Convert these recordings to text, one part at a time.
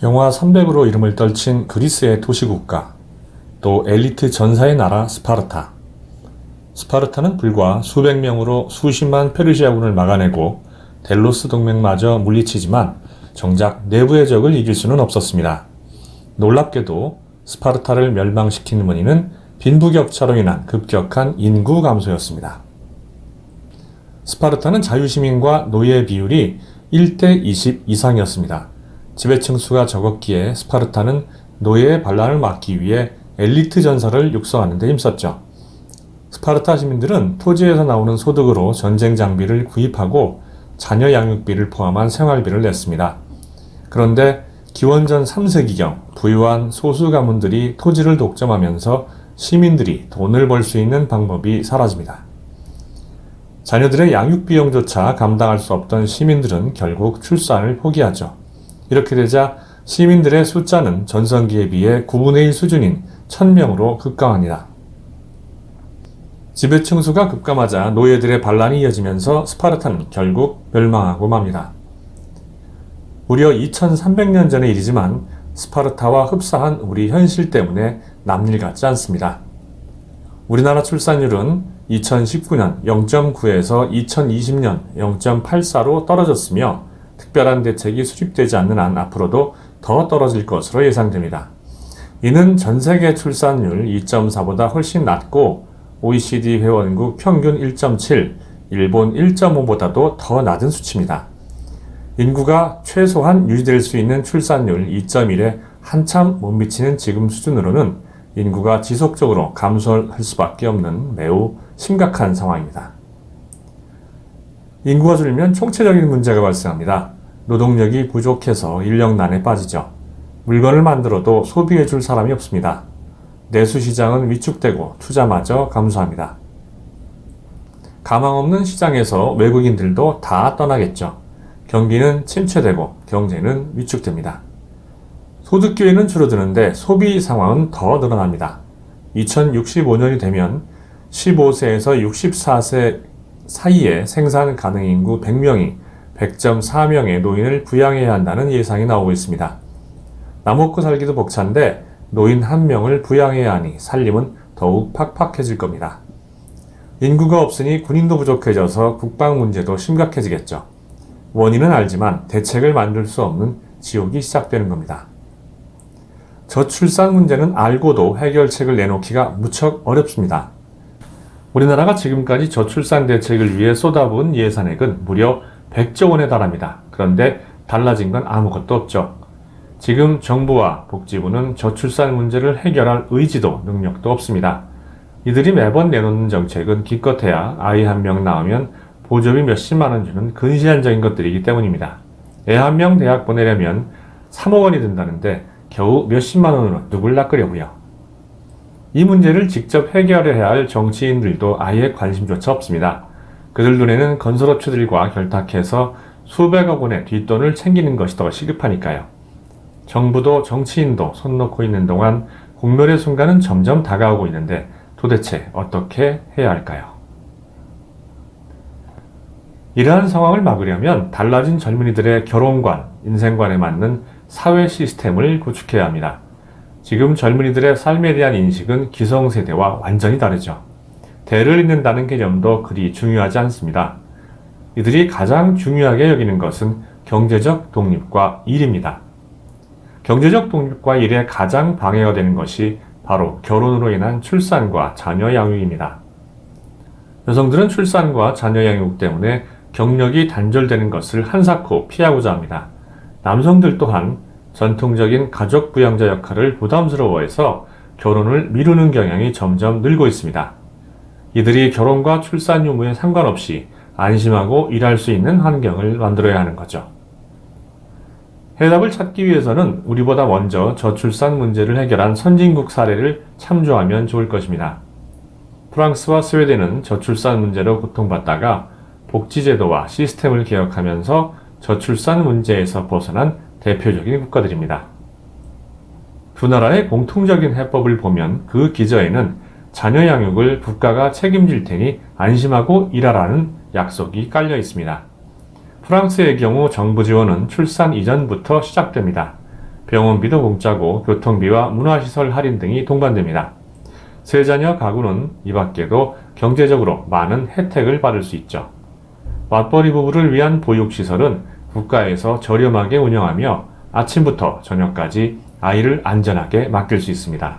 영화 300으로 이름을 떨친 그리스의 도시국가, 또 엘리트 전사의 나라 스파르타. 스파르타는 불과 수백 명으로 수십만 페르시아군을 막아내고 델로스 동맹마저 물리치지만 정작 내부의 적을 이길 수는 없었습니다. 놀랍게도 스파르타를 멸망시킨 원인은 빈부격차로 인한 급격한 인구 감소였습니다. 스파르타는 자유시민과 노예 비율이 1대 20 이상이었습니다. 지배층 수가 적었기에 스파르타는 노예의 반란을 막기 위해 엘리트 전사를 육성하는 데 힘썼죠. 스파르타 시민들은 토지에서 나오는 소득으로 전쟁 장비를 구입하고 자녀 양육비를 포함한 생활비를 냈습니다. 그런데 기원전 3세기경 부유한 소수 가문들이 토지를 독점하면서 시민들이 돈을 벌 수 있는 방법이 사라집니다. 자녀들의 양육 비용조차 감당할 수 없던 시민들은 결국 출산을 포기하죠. 이렇게 되자 시민들의 숫자는 전성기에 비해 9분의 1 수준인 1000명으로 급감합니다. 지배층 수가 급감하자 노예들의 반란이 이어지면서 스파르타는 결국 멸망하고 맙니다. 무려 2300년 전의 일이지만 스파르타와 흡사한 우리 현실 때문에 남일 같지 않습니다. 우리나라 출산율은 2019년 0.9에서 2020년 0.84로 떨어졌으며 특별한 대책이 수립되지 않는 한 앞으로도 더 떨어질 것으로 예상됩니다. 이는 전 세계 출산율 2.4보다 훨씬 낮고 OECD 회원국 평균 1.7, 일본 1.5보다도 더 낮은 수치입니다. 인구가 최소한 유지될 수 있는 출산율 2.1에 한참 못 미치는 지금 수준으로는 인구가 지속적으로 감소할 수밖에 없는 매우 심각한 상황입니다. 인구가 줄면 총체적인 문제가 발생합니다. 노동력이 부족해서 인력난에 빠지죠. 물건을 만들어도 소비해 줄 사람이 없습니다. 내수시장은 위축되고 투자마저 감소합니다. 가망 없는 시장에서 외국인들도 다 떠나겠죠. 경기는 침체되고 경제는 위축됩니다. 소득 기회는 줄어드는데 소비 상황은 더 늘어납니다. 2065년이 되면 15세에서 64세 사이에 생산 가능 인구 100명이 100.4명의 노인을 부양해야 한다는 예상이 나오고 있습니다. 나 먹고 살기도 벅찬데 노인 1명을 부양해야 하니 살림은 더욱 팍팍해질 겁니다. 인구가 없으니 군인도 부족해져서 국방 문제도 심각해지겠죠. 원인은 알지만 대책을 만들 수 없는 지옥이 시작되는 겁니다. 저출산 문제는 알고도 해결책을 내놓기가 무척 어렵습니다. 우리나라가 지금까지 저출산 대책을 위해 쏟아부은 예산액은 무려 100조 원에 달합니다. 그런데 달라진 건 아무것도 없죠. 지금 정부와 복지부는 저출산 문제를 해결할 의지도 능력도 없습니다. 이들이 매번 내놓는 정책은 기껏해야 아이 1명 낳으면 보조비 몇십만 원 주는 근시안적인 것들이기 때문입니다. 애 1명 대학 보내려면 3억 원이 든다는데 겨우 몇십만 원으로 누굴 낚으려고요. 이 문제를 직접 해결해야 할 정치인들도 아예 관심조차 없습니다. 그들 눈에는 건설업체들과 결탁해서 수백억 원의 뒷돈을 챙기는 것이 더 시급하니까요. 정부도 정치인도 손 놓고 있는 동안 공멸의 순간은 점점 다가오고 있는데 도대체 어떻게 해야 할까요? 이러한 상황을 막으려면 달라진 젊은이들의 결혼관, 인생관에 맞는 사회 시스템을 구축해야 합니다. 지금 젊은이들의 삶에 대한 인식은 기성세대와 완전히 다르죠. 대를 잇는다는 개념도 그리 중요하지 않습니다. 이들이 가장 중요하게 여기는 것은 경제적 독립과 일입니다. 경제적 독립과 일에 가장 방해가 되는 것이 바로 결혼으로 인한 출산과 자녀 양육입니다. 여성들은 출산과 자녀 양육 때문에 경력이 단절되는 것을 한사코 피하고자 합니다. 남성들 또한 전통적인 가족 부양자 역할을 부담스러워해서 결혼을 미루는 경향이 점점 늘고 있습니다. 이들이 결혼과 출산 유무에 상관없이 안심하고 일할 수 있는 환경을 만들어야 하는 거죠. 해답을 찾기 위해서는 우리보다 먼저 저출산 문제를 해결한 선진국 사례를 참조하면 좋을 것입니다. 프랑스와 스웨덴은 저출산 문제로 고통받다가 복지제도와 시스템을 개혁하면서 저출산 문제에서 벗어난 대표적인 국가들입니다. 두 나라의 공통적인 해법을 보면 그 기저에는 자녀 양육을 국가가 책임질 테니 안심하고 일하라는 약속이 깔려 있습니다. 프랑스의 경우 정부 지원은 출산 이전부터 시작됩니다. 병원비도 공짜고 교통비와 문화시설 할인 등이 동반됩니다. 세 자녀 가구는 이 밖에도 경제적으로 많은 혜택을 받을 수 있죠. 맞벌이 부부를 위한 보육시설은 국가에서 저렴하게 운영하며 아침부터 저녁까지 아이를 안전하게 맡길 수 있습니다.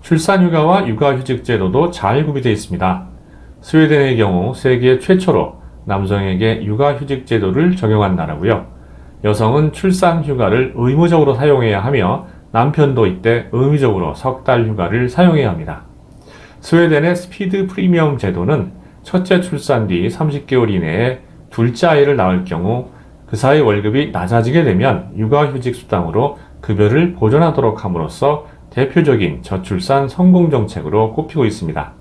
출산휴가와 육아휴직 제도도 잘 구비되어 있습니다. 스웨덴의 경우 세계 최초로 남성에게 육아휴직 제도를 적용한 나라고요. 여성은 출산휴가를 의무적으로 사용해야 하며 남편도 이때 의무적으로 석 달 휴가를 사용해야 합니다. 스웨덴의 스피드 프리미엄 제도는 첫째 출산 뒤 30개월 이내에 둘째 아이를 낳을 경우 그 사이 월급이 낮아지게 되면 육아휴직 수당으로 급여를 보전하도록 함으로써 대표적인 저출산 성공 정책으로 꼽히고 있습니다.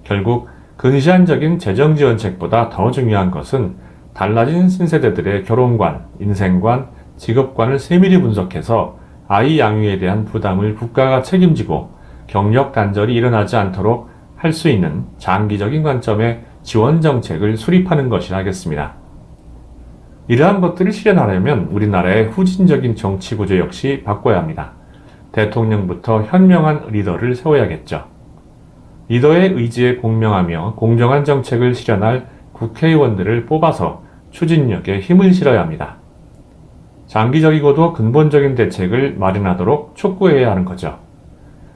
결국 근시안적인 재정지원책보다 더 중요한 것은 달라진 신세대들의 결혼관, 인생관, 직업관을 세밀히 분석해서 아이 양육에 대한 부담을 국가가 책임지고 경력 단절이 일어나지 않도록 할 수 있는 장기적인 관점의 지원 정책을 수립하는 것이라겠습니다. 이러한 것들을 실현하려면 우리나라의 후진적인 정치 구조 역시 바꿔야 합니다. 대통령부터 현명한 리더를 세워야겠죠. 리더의 의지에 공명하며 공정한 정책을 실현할 국회의원들을 뽑아서 추진력에 힘을 실어야 합니다. 장기적이고도 근본적인 대책을 마련하도록 촉구해야 하는 거죠.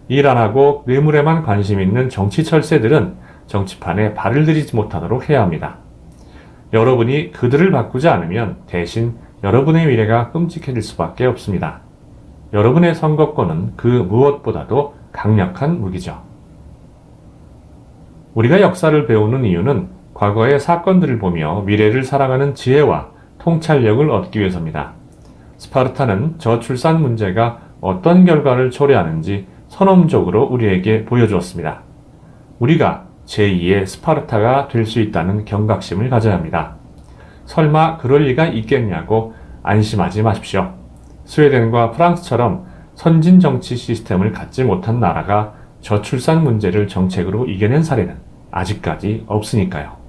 일 안 하고 뇌물에만 관심 있는 정치 철새들은 정치판에 발을 들이지 못하도록 해야 합니다. 여러분이 그들을 바꾸지 않으면 대신 여러분의 미래가 끔찍해질 수밖에 없습니다. 여러분의 선거권은 그 무엇보다도 강력한 무기죠. 우리가 역사를 배우는 이유는 과거의 사건들을 보며 미래를 살아가는 지혜와 통찰력을 얻기 위해서입니다. 스파르타는 저출산 문제가 어떤 결과를 초래하는지 선언적으로 우리에게 보여주었습니다. 우리가 제2의 스파르타가 될 수 있다는 경각심을 가져야 합니다. 설마 그럴 리가 있겠냐고 안심하지 마십시오. 스웨덴과 프랑스처럼 선진 정치 시스템을 갖지 못한 나라가 저출산 문제를 정책으로 이겨낸 사례는 아직까지 없으니까요.